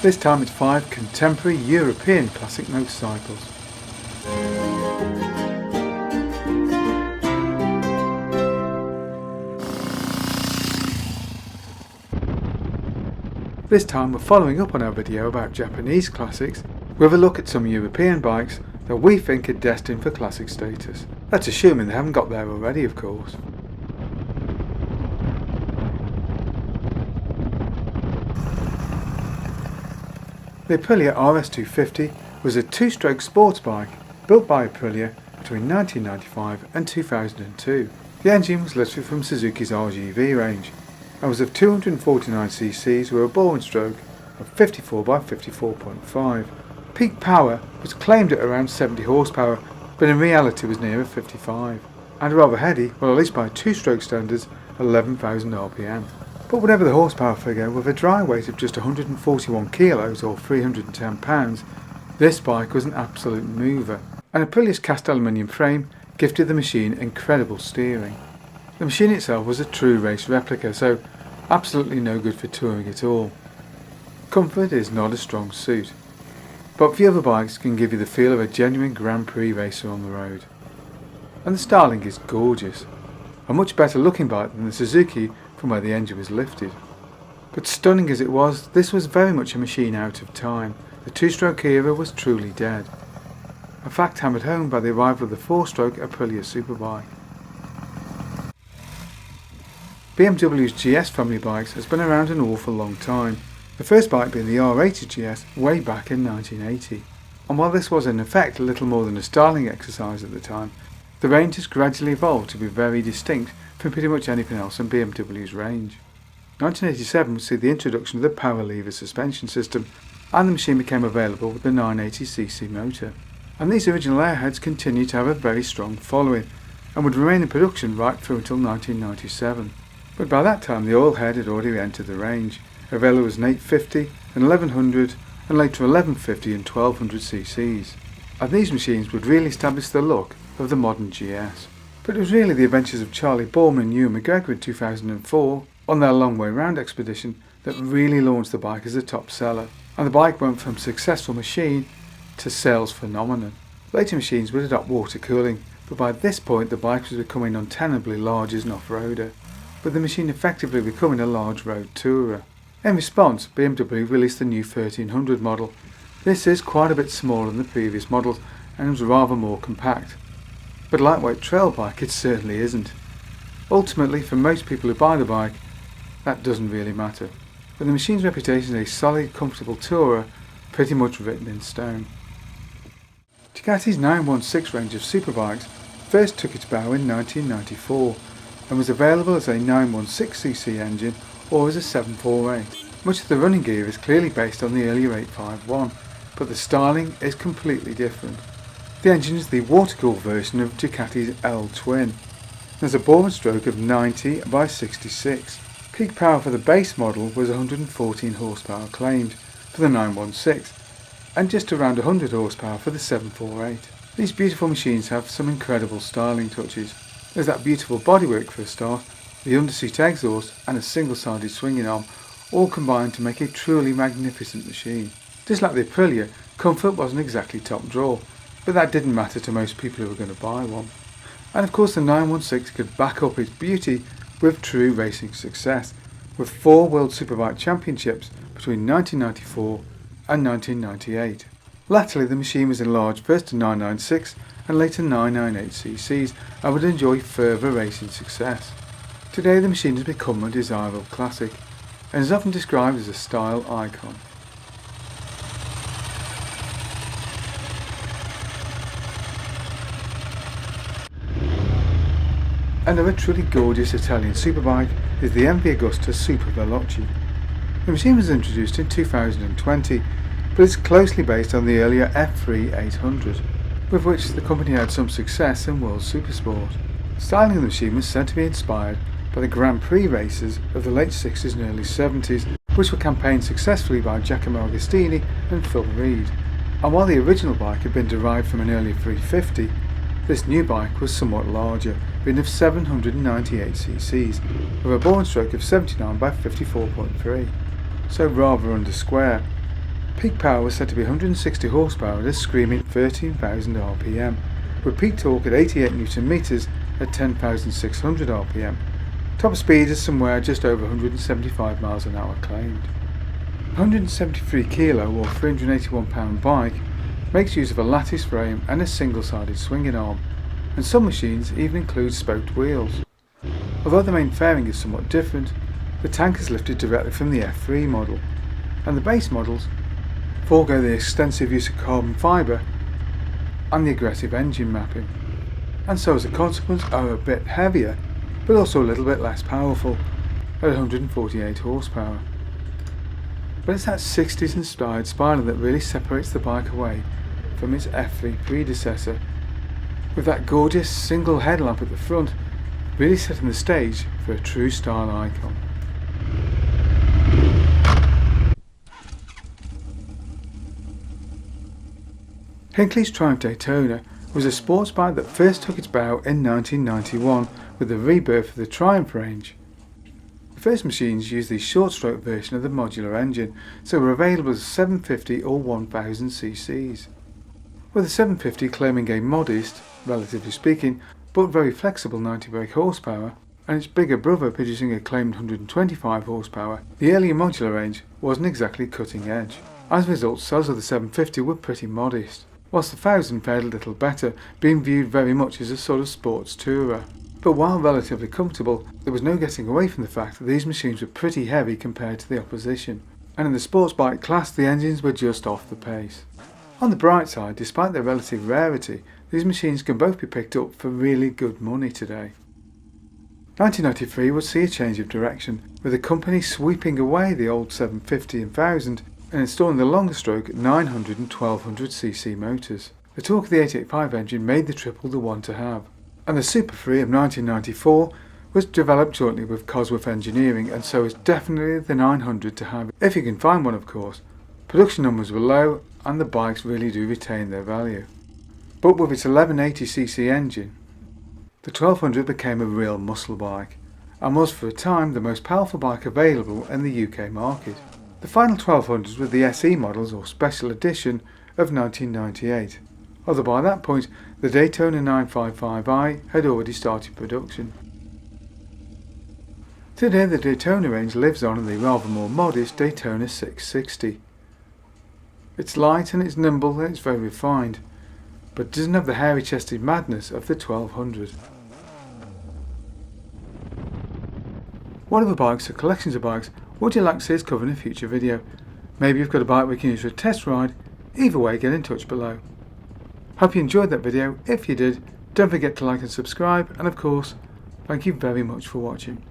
This time it's 5 contemporary European classic motorcycles. This time we're following up on our video about Japanese classics with a look at some European bikes that we think are destined for classic status. That's assuming they haven't got there already, of course. The Aprilia RS250 was a two-stroke sports bike built by Aprilia between 1995 and 2002. The engine was lifted from Suzuki's RGV range and was of 249cc with a bore and stroke of 54 by 54.5. Peak power was claimed at around 70 horsepower, but in reality was nearer 55, and rather heady, well at least by two-stroke standards, 11,000 RPM. But whatever the horsepower figure, with a dry weight of just 141 kilos or 310 pounds, this bike was an absolute mover, and Aprilia's cast aluminium frame gifted the machine incredible steering. The machine itself was a true race replica, so absolutely no good for touring at all. Comfort is not a strong suit, but few other bikes can give you the feel of a genuine Grand Prix racer on the road. And the styling is gorgeous, a much better looking bike than the Suzuki from where the engine was lifted. But stunning as it was, this was very much a machine out of time. The two-stroke era was truly dead, a fact hammered home by the arrival of the four-stroke Aprilia Superbike. BMW's GS family bikes has been around an awful long time, the first bike being the R80 GS way back in 1980. And while this was in effect a little more than a styling exercise at the time, the range has gradually evolved to be very distinct from pretty much anything else in BMW's range. 1987 would see the introduction of the power lever suspension system, and the machine became available with the 980cc motor. And these original airheads continued to have a very strong following, and would remain in production right through until 1997. But by that time the oil head had already entered the range, available as an 850, an 1100, and later 1150 and 1200 cc's. And these machines would really establish the look of the modern GS. But it was really the adventures of Charlie Borman and Ewan McGregor in 2004 on their long way round expedition that really launched the bike as a top seller, and the bike went from successful machine to sales phenomenon. Later machines would adopt water cooling, but by this point the bike was becoming untenably large as an off-roader, with the machine effectively becoming a large road tourer. In response, BMW released the new 1300 model. This is quite a bit smaller than the previous models and was rather more compact. But a lightweight trail bike it certainly isn't. Ultimately, for most people who buy the bike, that doesn't really matter. But the machine's reputation as a solid, comfortable tourer pretty much written in stone. Ducati's 916 range of superbikes first took its bow in 1994 and was available as a 916cc engine or as a 748. Much of the running gear is clearly based on the earlier 851, but the styling is completely different. The engine is the water-cooled version of Ducati's L-Twin. There's a bore and stroke of 90 by 66. Peak power for the base model was 114 horsepower claimed for the 916 and just around 100 horsepower for the 748. These beautiful machines have some incredible styling touches. There's that beautiful bodywork for a start, the underseat exhaust and a single-sided swinging arm all combined to make a truly magnificent machine. Just like the Aprilia, comfort wasn't exactly top draw, but that didn't matter to most people who were going to buy one. And of course the 916 could back up its beauty with true racing success, with 4 World Superbike Championships between 1994 and 1998. Latterly the machine was enlarged first to 996 and later 998ccs and would enjoy further racing success. Today the machine has become a desirable classic and is often described as a style icon. Another truly gorgeous Italian superbike is the Agusta Superveloce. The machine was introduced in 2020, but is closely based on the earlier F3 800, with which the company had some success in World Supersport. Styling of the machine was said to be inspired by the Grand Prix races of the late 60s and early 70s, which were campaigned successfully by Giacomo Agostini and Phil Reed. And while the original bike had been derived from an earlier 350, this new bike was somewhat larger, being of 798ccs, with a bore and stroke of 79 by 54.3, so rather under square. Peak power was said to be 160 horsepower at a screaming 13,000 RPM, with peak torque at 88 Nm at 10,600 RPM. Top speed is somewhere just over 175 miles an hour claimed. 173 kilo or 381 pound bike makes use of a lattice frame and a single-sided swinging arm, and some machines even include spoked wheels. Although the main fairing is somewhat different, the tank is lifted directly from the F3 model, and the base models forego the extensive use of carbon fibre and the aggressive engine mapping, and so as a consequence are a bit heavier but also a little bit less powerful at 148 horsepower. But it's that 60s inspired spoiler that really separates the bike away from its F3 predecessor, with that gorgeous single headlamp at the front really setting the stage for a true style icon. Hinckley's Triumph Daytona was a sports bike that first took its bow in 1991 with the rebirth of the Triumph range. The first machines used the short-stroke version of the modular engine, so were available as 750 or 1000 cc's, with the 750 claiming a modest, relatively speaking, but very flexible 90 brake horsepower, and its bigger brother producing a claimed 125 horsepower. The earlier modular range wasn't exactly cutting edge. As a result, sales of the 750 were pretty modest, whilst the 1000 fared a little better, being viewed very much as a sort of sports tourer. But while relatively comfortable, there was no getting away from the fact that these machines were pretty heavy compared to the opposition, and in the sports bike class the engines were just off the pace. On the bright side, despite their relative rarity, these machines can both be picked up for really good money today. 1993 would see a change of direction, with the company sweeping away the old 750 and 1000 and installing the longer stroke 900 and 1200cc motors. The torque of the 885 engine made the triple the one to have, and the Super Free of 1994 was developed jointly with Cosworth Engineering, and so is definitely the 900 to have, if you can find one of course. Production numbers were low and the bikes really do retain their value. But with its 1180cc engine, the 1200 became a real muscle bike, and was for a time the most powerful bike available in the UK market. The final 1200s were the SE models or Special Edition of 1998, although by that point the Daytona 955i had already started production. Today the Daytona range lives on in the rather more modest Daytona 660. It's light and it's nimble and it's very refined, but doesn't have the hairy chested madness of the 1200. What other bikes or collections of bikes would you like to see us cover in a future video? Maybe you've got a bike we can use for a test ride. Either way, get in touch below. Hope you enjoyed that video. If you did, don't forget to like and subscribe, and of course, thank you very much for watching.